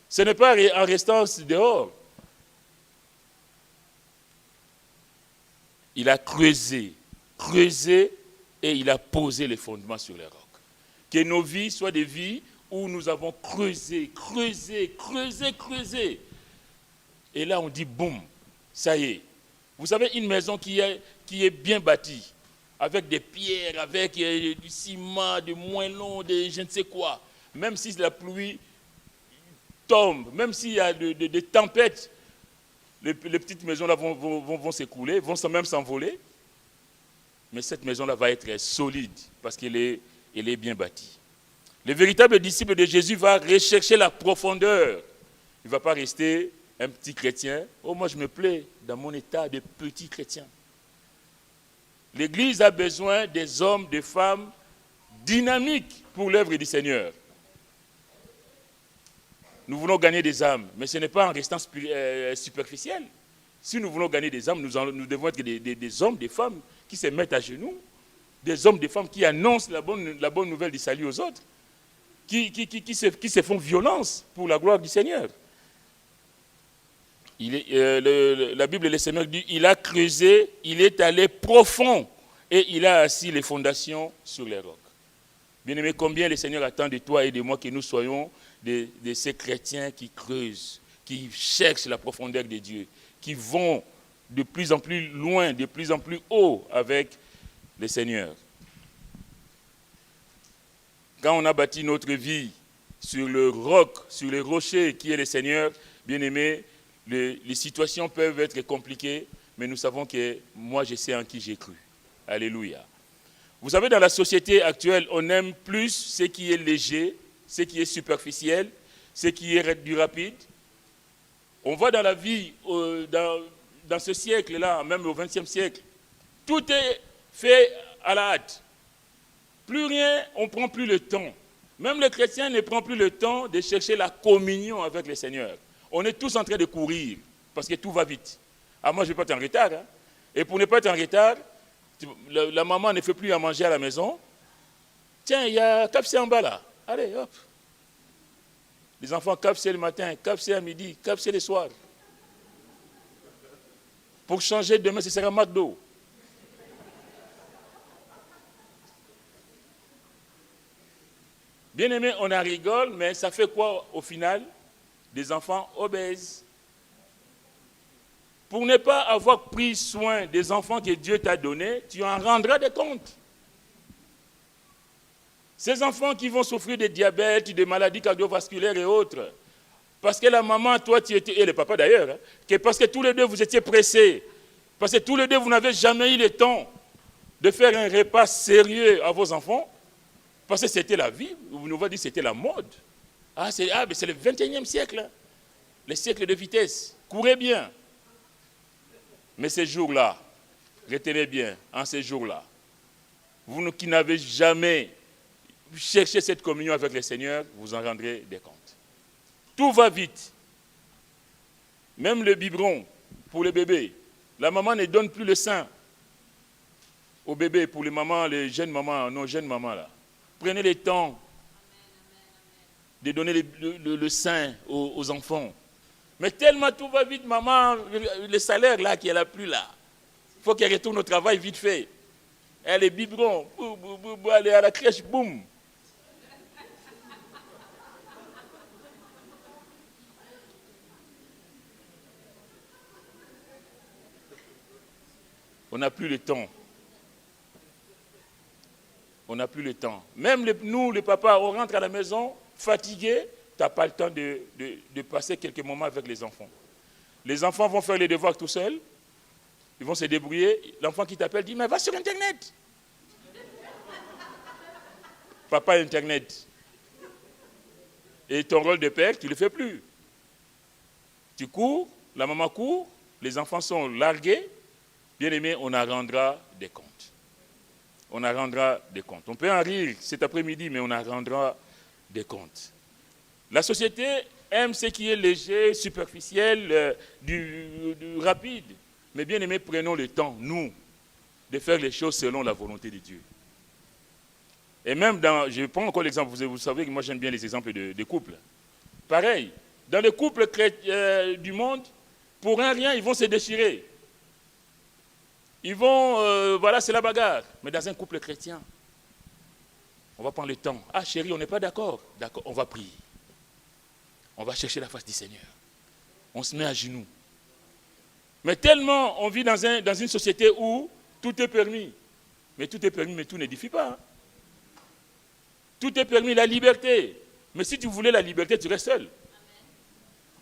Ce n'est pas en restant dehors. Il a creusé et il a posé les fondements sur les rocs. Que nos vies soient des vies où nous avons creusé. Et là, on dit, boum, ça y est. Vous savez, une maison qui est bien bâtie, avec des pierres, avec du ciment, du moellon, je ne sais quoi. Même si la pluie tombe, même s'il y a des tempêtes, les petites maisons là vont s'écrouler, vont même s'envoler. Mais cette maison-là va être solide parce qu'elle est bien bâtie. Le véritable disciple de Jésus va rechercher la profondeur. Il ne va pas rester un petit chrétien. Oh, moi je me plais dans mon état de petit chrétien. L'Église a besoin des hommes, des femmes dynamiques pour l'œuvre du Seigneur. Nous voulons gagner des âmes, mais ce n'est pas en restant superficiel. Si nous voulons gagner des âmes, nous devons être des hommes, des femmes qui se mettent à genoux, des hommes, des femmes qui annoncent la bonne nouvelle du salut aux autres, qui se font violence pour la gloire du Seigneur. La Bible, le Seigneur dit, il a creusé, il est allé profond et il a assis les fondations sur les rocs. Bien-aimé, combien le Seigneur attend de toi et de moi que nous soyons de ces chrétiens qui creusent, qui cherchent la profondeur de Dieu, qui vont de plus en plus loin, de plus en plus haut avec le Seigneur. Quand on a bâti notre vie sur le roc, sur le rocher qui est le Seigneur, bien-aimé, les situations peuvent être compliquées, mais nous savons que moi, je sais en qui j'ai cru. Alléluia. Vous savez, dans la société actuelle, on aime plus ce qui est léger, ce qui est superficiel, ce qui est du rapide. On voit dans la vie, dans ce siècle-là, même au XXe siècle, tout est fait à la hâte. Plus rien, on ne prend plus le temps. Même le chrétien ne prend plus le temps de chercher la communion avec le Seigneur. On est tous en train de courir, parce que tout va vite. Ah, moi, je ne vais pas être en retard. Hein. Et pour ne pas être en retard, la maman ne fait plus à manger à la maison. Tiens, il y a KFC en bas là. Allez, hop. Les enfants KFC le matin, KFC à midi, KFC le soir. Pour changer, demain, ce sera McDo. Bien aimé, on en rigole, mais ça fait quoi au final? Des enfants obèses. Pour ne pas avoir pris soin des enfants que Dieu t'a donnés, tu en rendras des comptes. Ces enfants qui vont souffrir de diabète, de maladies cardiovasculaires et autres, parce que la maman, toi, tu étais, et le papa d'ailleurs, hein, parce que tous les deux, vous étiez pressés, parce que tous les deux, vous n'avez jamais eu le temps de faire un repas sérieux à vos enfants, parce que c'était la vie, on nous va dire que c'était la mode. Mais c'est le 21e siècle, hein, le siècle de vitesse. Courez bien. Mais ces jours-là, retenez bien, en ces jours-là, vous qui n'avez jamais cherché cette communion avec le Seigneur, vous en rendrez des comptes. Tout va vite. Même le biberon pour le bébé. La maman ne donne plus le sein au bébé pour les mamans, les jeunes mamans, nos jeunes mamans là. Prenez le temps de donner le sein aux enfants. Mais tellement tout va vite, maman, le salaire là qu'elle n'a plus là. Il faut qu'elle retourne au travail vite fait. Elle est biberon, elle est à la crèche, boum. On n'a plus le temps. On n'a plus le temps. Même nous, les papas, on rentre à la maison, fatigués, tu n'as pas le temps de passer quelques moments avec les enfants. Les enfants vont faire les devoirs tout seuls, ils vont se débrouiller. L'enfant qui t'appelle dit, mais va sur Internet. Papa, Internet. Et ton rôle de père, tu ne le fais plus. Tu cours, la maman court, les enfants sont largués. Bien aimé, on en rendra des comptes. On en rendra des comptes. On peut en rire cet après-midi, mais on en rendra des comptes. La société aime ce qui est léger, superficiel, du rapide. Mais bien aimé, prenons le temps, nous, de faire les choses selon la volonté de Dieu. Et même je prends encore l'exemple, vous savez que moi j'aime bien les exemples de couples. Pareil, dans les couples du monde, pour rien, ils vont se déchirer. Ils vont, voilà, c'est la bagarre. Mais dans un couple chrétien, on va prendre le temps. Ah chérie, on n'est pas d'accord. D'accord, on va prier. On va chercher la face du Seigneur. On se met à genoux. Mais tellement on vit dans une société où tout est permis. Mais tout est permis, mais tout n'édifie pas. Hein. Tout est permis, la liberté. Mais si tu voulais la liberté, tu restes seul.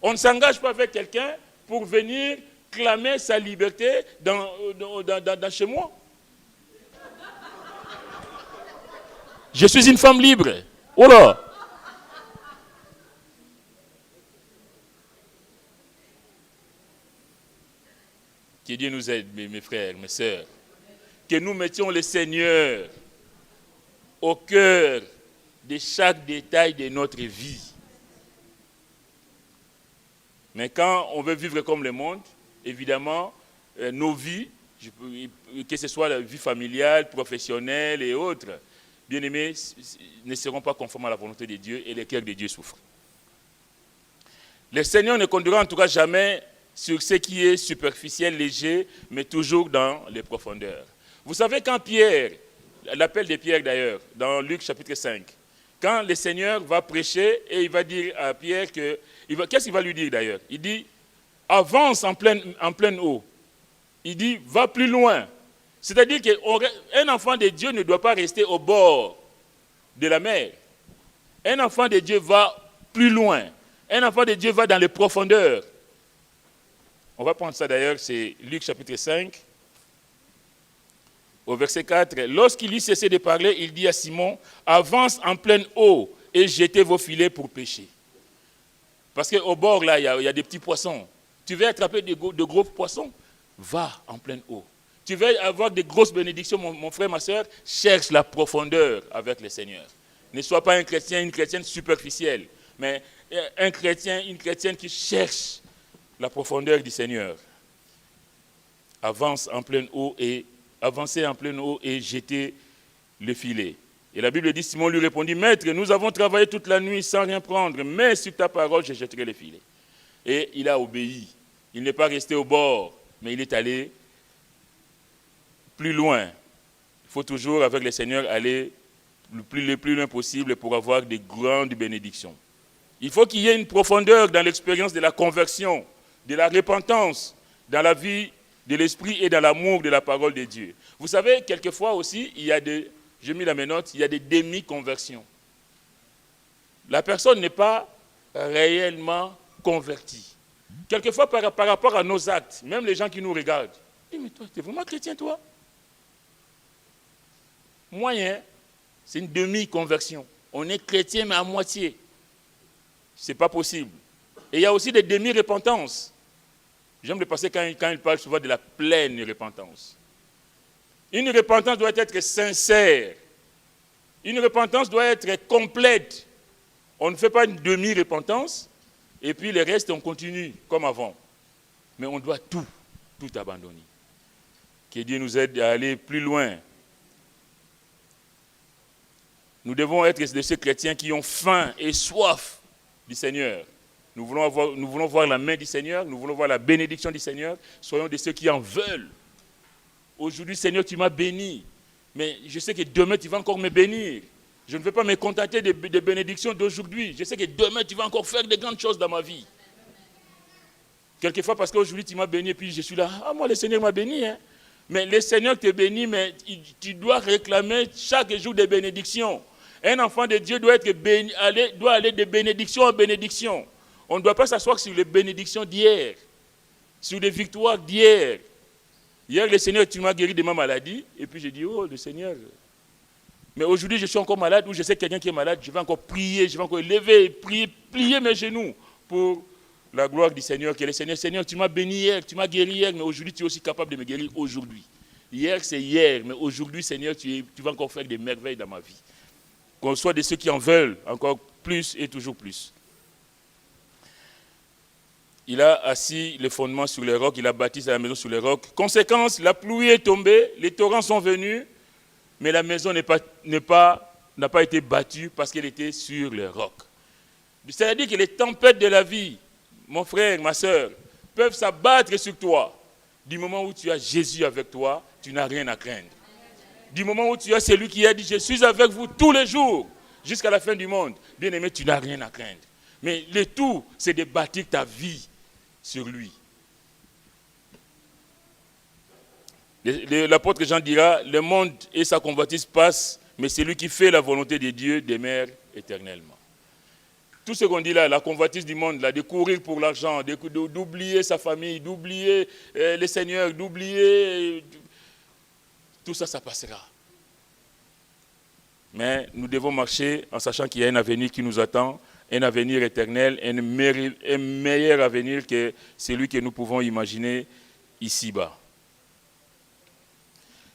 On ne s'engage pas avec quelqu'un pour venir clamer sa liberté dans chez moi. Je suis une femme libre. Oh là! Que Dieu nous aide, mes frères, mes sœurs. Que nous mettions le Seigneur au cœur de chaque détail de notre vie. Mais quand on veut vivre comme le monde, évidemment, nos vies, que ce soit la vie familiale, professionnelle et autres, bien aimés, ne seront pas conformes à la volonté de Dieu et les cœurs de Dieu souffrent. Le Seigneur ne conduira en tout cas jamais sur ce qui est superficiel, léger, mais toujours dans les profondeurs. Vous savez quand Pierre, l'appel de Pierre d'ailleurs, dans Luc chapitre 5, quand le Seigneur va prêcher et il va dire à Pierre qu'est-ce qu'il va lui dire d'ailleurs? Il dit, avance en pleine eau. Il dit, va plus loin. C'est-à-dire qu'un enfant de Dieu ne doit pas rester au bord de la mer. Un enfant de Dieu va plus loin. Un enfant de Dieu va dans les profondeurs. On va prendre ça d'ailleurs, c'est Luc chapitre 5, au verset 4. Lorsqu'il eut cessé de parler, il dit à Simon, avance en pleine eau et jetez vos filets pour pêcher. Parce qu'au bord, là, il y a des petits poissons. Tu veux attraper de gros poissons? Va en pleine eau. Tu veux avoir de grosses bénédictions, mon frère, ma soeur? Cherche la profondeur avec le Seigneur. Ne sois pas un chrétien, une chrétienne superficielle, mais un chrétien, une chrétienne qui cherche la profondeur du Seigneur. Avancez en pleine eau et jetez le filet. Et la Bible dit, Simon lui répondit, Maître, nous avons travaillé toute la nuit sans rien prendre, mais sur ta parole, je jetterai le filet. Et il a obéi. Il n'est pas resté au bord, mais il est allé plus loin. Il faut toujours, avec le Seigneur, aller le plus loin possible pour avoir de grandes bénédictions. Il faut qu'il y ait une profondeur dans l'expérience de la conversion, de la repentance, dans la vie de l'esprit et dans l'amour de la parole de Dieu. Vous savez, quelquefois aussi, j'ai mis dans mes notes, il y a des demi-conversions. La personne n'est pas réellement convertie. Quelquefois, par rapport à nos actes, même les gens qui nous regardent, disent, mais toi, tu es vraiment chrétien, toi? Moyen, c'est une demi-conversion. On est chrétien, mais à moitié. Ce n'est pas possible. Et il y a aussi des demi-repentances. J'aime le passer quand il parle souvent de la pleine repentance. Une repentance doit être sincère. Une repentance doit être complète. On ne fait pas une demi-repentance et puis le reste, on continue comme avant. Mais on doit tout abandonner. Que Dieu nous aide à aller plus loin. Nous devons être de ces chrétiens qui ont faim et soif du Seigneur. Nous voulons voir la main du Seigneur, nous voulons voir la bénédiction du Seigneur. Soyons de ceux qui en veulent. Aujourd'hui, Seigneur, tu m'as béni. Mais je sais que demain, tu vas encore me bénir. Je ne veux pas me contenter des bénédictions d'aujourd'hui. Je sais que demain, tu vas encore faire de grandes choses dans ma vie. Quelquefois, parce qu'aujourd'hui, tu m'as béni, et puis je suis là. Ah, moi, le Seigneur m'a béni. Hein. Mais le Seigneur te bénit, mais tu dois réclamer chaque jour des bénédictions. Un enfant de Dieu doit aller de bénédiction en bénédiction. On ne doit pas s'asseoir sur les bénédictions d'hier, sur les victoires d'hier. Hier, le Seigneur, tu m'as guéri de ma maladie, et puis j'ai dit, oh, le Seigneur. Mais aujourd'hui, je suis encore malade, ou je sais quelqu'un qui est malade, je vais encore prier, je vais encore lever, prier, plier mes genoux pour la gloire du Seigneur. Que le Seigneur, tu m'as béni hier, tu m'as guéri hier, mais aujourd'hui, tu es aussi capable de me guérir aujourd'hui. Hier, c'est hier, mais aujourd'hui, Seigneur, tu vas encore faire des merveilles dans ma vie. Qu'on soit de ceux qui en veulent encore plus et toujours plus. Il a assis les fondements sur les rocs, il a bâti sa maison sur les rocs. Conséquence, la pluie est tombée, les torrents sont venus, mais la maison n'a pas été battue parce qu'elle était sur les rocs. C'est-à-dire que les tempêtes de la vie, mon frère, ma soeur, peuvent s'abattre sur toi. Du moment où tu as Jésus avec toi, tu n'as rien à craindre. Du moment où tu as celui qui a dit « Je suis avec vous tous les jours, jusqu'à la fin du monde », bien aimé, tu n'as rien à craindre. Mais le tout, c'est de bâtir ta vie sur lui. L'apôtre Jean dira, le monde et sa convoitise passent, mais celui qui fait la volonté de Dieu demeure éternellement. Tout ce qu'on dit là, la convoitise du monde, là, de courir pour l'argent, d'oublier sa famille, d'oublier le Seigneur, d'oublier... Tout ça, ça passera. Mais nous devons marcher en sachant qu'il y a un avenir qui nous attend, un avenir éternel, un meilleur avenir que celui que nous pouvons imaginer ici-bas.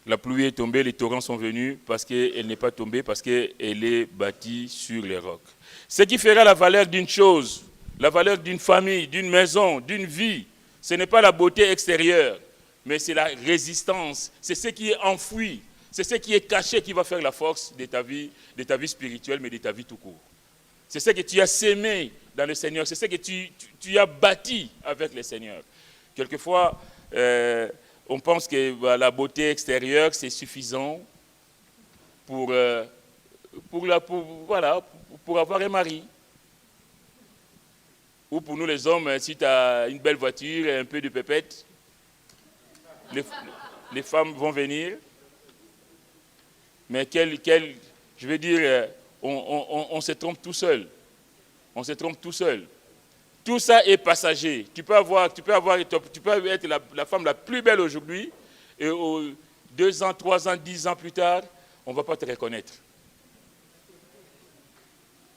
La pluie est tombée, les torrents sont venus parce qu'elle n'est pas tombée, parce qu'elle est bâtie sur les rocs. Ce qui fera la valeur d'une chose, la valeur d'une famille, d'une maison, d'une vie, ce n'est pas la beauté extérieure, mais c'est la résistance, c'est ce qui est enfoui, c'est ce qui est caché qui va faire la force de ta vie spirituelle, mais de ta vie tout court. C'est ce que tu as sémé dans le Seigneur, c'est ce que tu as bâti avec le Seigneur. Quelquefois, on pense que la beauté extérieure, c'est suffisant pour avoir un mari. Ou pour nous les hommes, si tu as une belle voiture et un peu de pépette, les femmes vont venir. Mais je veux dire, on se trompe tout seul. On se trompe tout seul. Tout ça est passager. Tu peux être la femme la plus belle aujourd'hui et 2 ans, 3 ans, 10 ans plus tard, on ne va pas te reconnaître.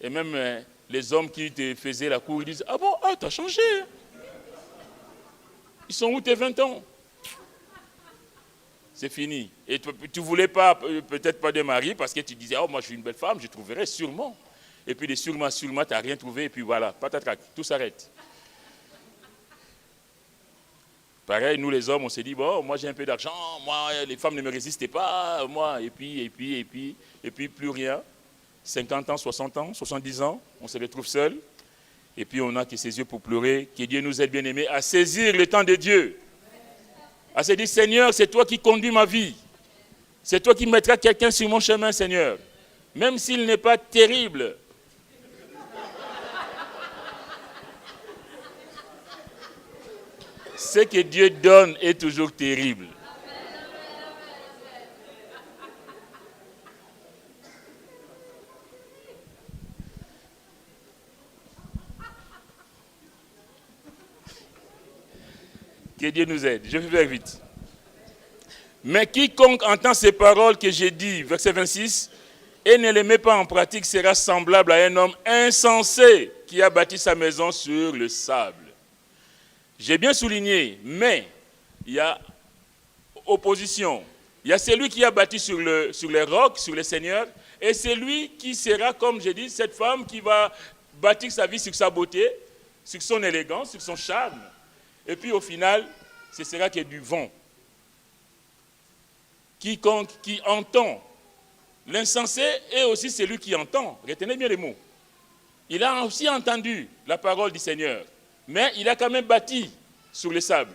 Et même les hommes qui te faisaient la cour, ils disent « Ah bon, t'as changé. Ils sont où tes 20 ans ?» C'est fini. Et tu ne voulais pas, peut-être pas de mari parce que tu disais « Oh, moi je suis une belle femme, je trouverai sûrement. » Et puis de sûrement, tu n'as rien trouvé et puis voilà, patatrac, tout s'arrête. Pareil, nous les hommes, on s'est dit « Bon, moi j'ai un peu d'argent, moi les femmes ne me résistaient pas, moi, et puis plus rien. » 50 ans, 60 ans, 70 ans, on se retrouve seul. Et puis on n'a que ses yeux pour pleurer. Que Dieu nous aide, bien-aimés, à saisir le temps de Dieu. À se dire, Seigneur, c'est toi qui conduis ma vie. C'est toi qui mettras quelqu'un sur mon chemin, Seigneur. Même s'il n'est pas terrible. Ce que Dieu donne est toujours terrible. Que Dieu nous aide. Je vais faire vite. Mais quiconque entend ces paroles que j'ai dit, verset 26, et ne les met pas en pratique, sera semblable à un homme insensé qui a bâti sa maison sur le sable. J'ai bien souligné, mais il y a opposition. Il y a celui qui a bâti sur les rocs, sur le Seigneur, et c'est lui qui sera, comme j'ai dit, cette femme qui va bâtir sa vie sur sa beauté, sur son élégance, sur son charme. Et puis au final, ce sera que du vent. Quiconque qui entend, l'insensé est aussi celui qui entend. Retenez bien les mots. Il a aussi entendu la parole du Seigneur, mais il a quand même bâti sur le sable.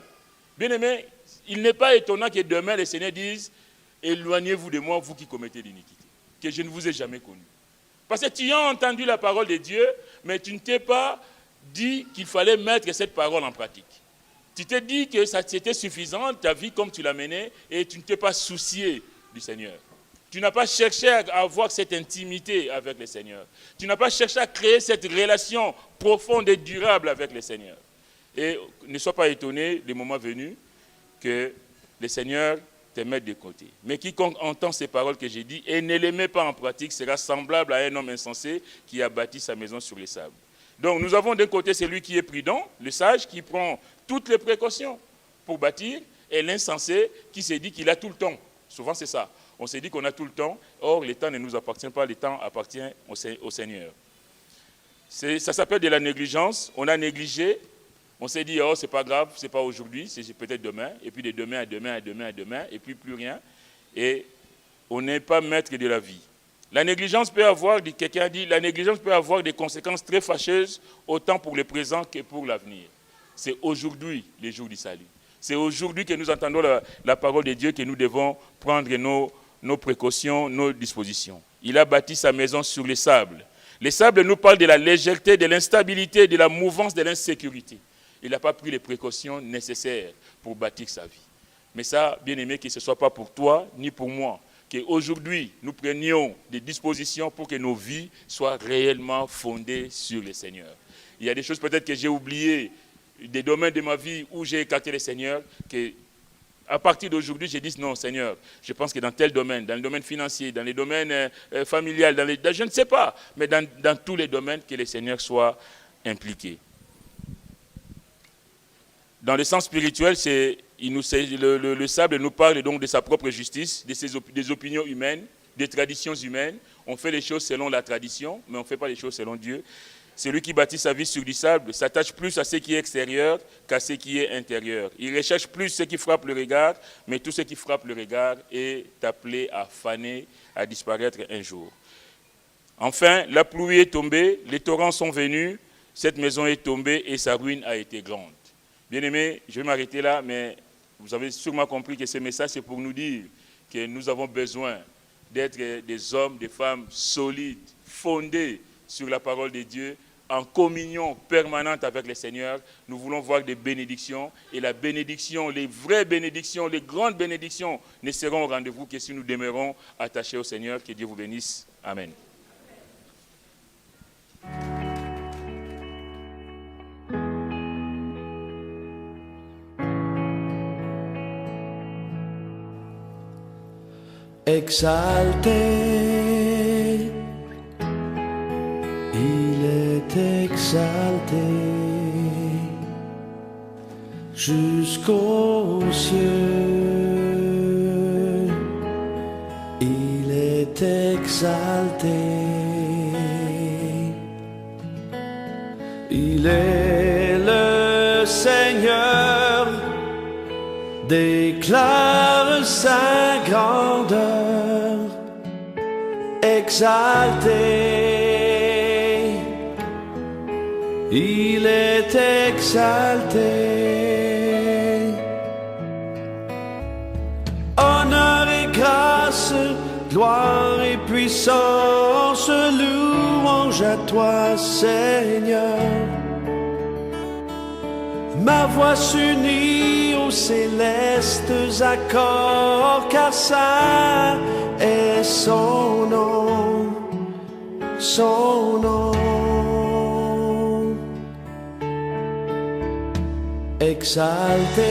Bien aimé, il n'est pas étonnant que demain le Seigneur dise « Éloignez-vous de moi, vous qui commettez l'iniquité, que je ne vous ai jamais connu. » Parce que tu as entendu la parole de Dieu, mais tu ne t'es pas dit qu'il fallait mettre cette parole en pratique. Tu t'es dit que ça c'était suffisant, ta vie comme tu l'as menée, et tu ne t'es pas soucié du Seigneur. Tu n'as pas cherché à avoir cette intimité avec le Seigneur. Tu n'as pas cherché à créer cette relation profonde et durable avec le Seigneur. Et ne sois pas étonné, le moment venu, que le Seigneur te mette de côté. Mais quiconque entend ces paroles que j'ai dites et ne les met pas en pratique sera semblable à un homme insensé qui a bâti sa maison sur les sables. Donc nous avons d'un côté celui qui est prudent, le sage, qui prend toutes les précautions pour bâtir, et l'insensé qui se dit qu'il a tout le temps. Souvent c'est ça. On s'est dit qu'on a tout le temps, or le temps ne nous appartient pas, le temps appartient au Seigneur. Ça s'appelle de la négligence. On a négligé, on s'est dit, oh c'est pas grave, c'est pas aujourd'hui, c'est peut-être demain, et puis de demain à demain à demain à demain, et puis plus rien. Et on n'est pas maître de la vie. La négligence peut avoir, quelqu'un a dit, la négligence peut avoir des conséquences très fâcheuses, autant pour le présent que pour l'avenir. C'est aujourd'hui le jour du salut. C'est aujourd'hui que nous entendons la parole de Dieu que nous devons prendre nos précautions, nos dispositions. Il a bâti sa maison sur les sables. Les sables nous parlent de la légèreté, de l'instabilité, de la mouvance, de l'insécurité. Il n'a pas pris les précautions nécessaires pour bâtir sa vie. Mais ça, bien aimé, que ce ne soit pas pour toi ni pour moi. Qu'aujourd'hui, nous prenions des dispositions pour que nos vies soient réellement fondées sur le Seigneur. Il y a des choses peut-être que j'ai oubliées, des domaines de ma vie où j'ai écarté le Seigneur, que à partir d'aujourd'hui, j'ai dit non, Seigneur, je pense que dans tel domaine, dans le domaine financier, dans les domaines familial, je ne sais pas, mais dans tous les domaines, que le Seigneur soit impliqué. Dans le sens spirituel, le sable nous parle donc de sa propre justice, des opinions humaines, des traditions humaines. On fait les choses selon la tradition, mais on ne fait pas les choses selon Dieu. Celui qui bâtit sa vie sur du sable s'attache plus à ce qui est extérieur qu'à ce qui est intérieur. Il recherche plus ce qui frappe le regard, mais tout ce qui frappe le regard est appelé à faner, à disparaître un jour. Enfin, la pluie est tombée, les torrents sont venus, cette maison est tombée et sa ruine a été grande. Bien-aimés, je vais m'arrêter là, mais vous avez sûrement compris que ce message, c'est pour nous dire que nous avons besoin d'être des hommes, des femmes solides, fondés sur la parole de Dieu, en communion permanente avec le Seigneur. Nous voulons voir des bénédictions, et la bénédiction, les vraies bénédictions, les grandes bénédictions ne seront au rendez-vous que si nous demeurons attachés au Seigneur. Que Dieu vous bénisse. Amen. Exalté, il est exalté jusqu'aux cieux, il est exalté, il est le Seigneur, déclare sa grandeur, exalté, il est exalté. Honneur et grâce, gloire et puissance, louange à toi, Seigneur. Ma voix s'unit aux célestes accords, car ça est son nom, son nom. Exalté,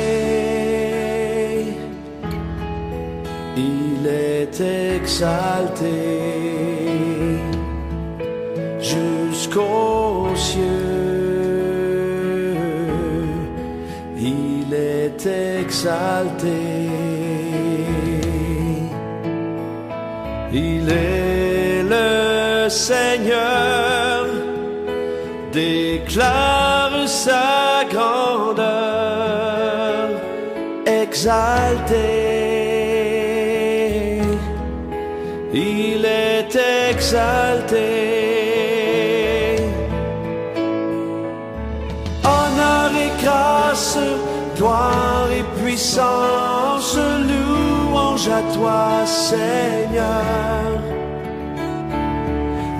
il est exalté jusqu'aux cieux, il est exalté. Il est le Seigneur, déclare sa grandeur, exalté. Il est exalté. Honneur et grâce, gloire et puissance, louange à toi, Seigneur.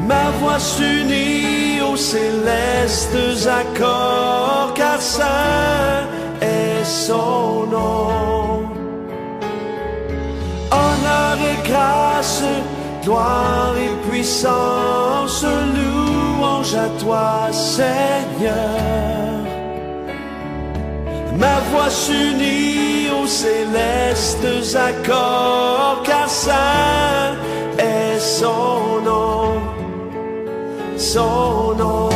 Ma voix s'unit aux célestes accords, car saint est son nom. Honneur et grâce, gloire et puissance, louange à toi, Seigneur. Ma voix s'unit aux célestes accords, car saint est son nom, son nom.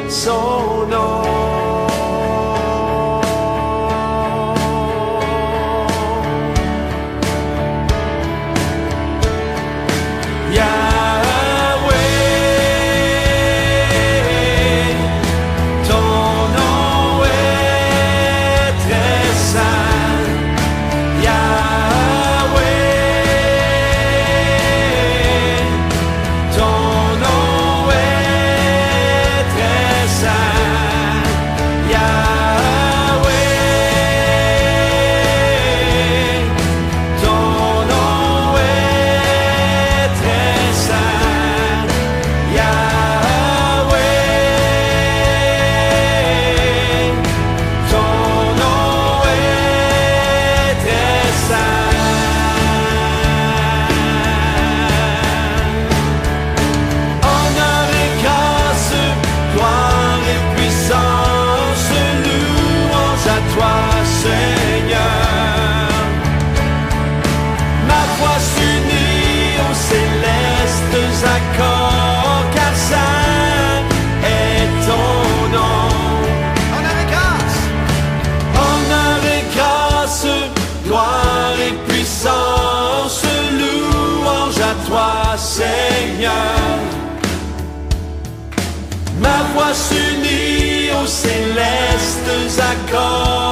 Son nom. Seigneur, ma voix s'unit aux célestes accords.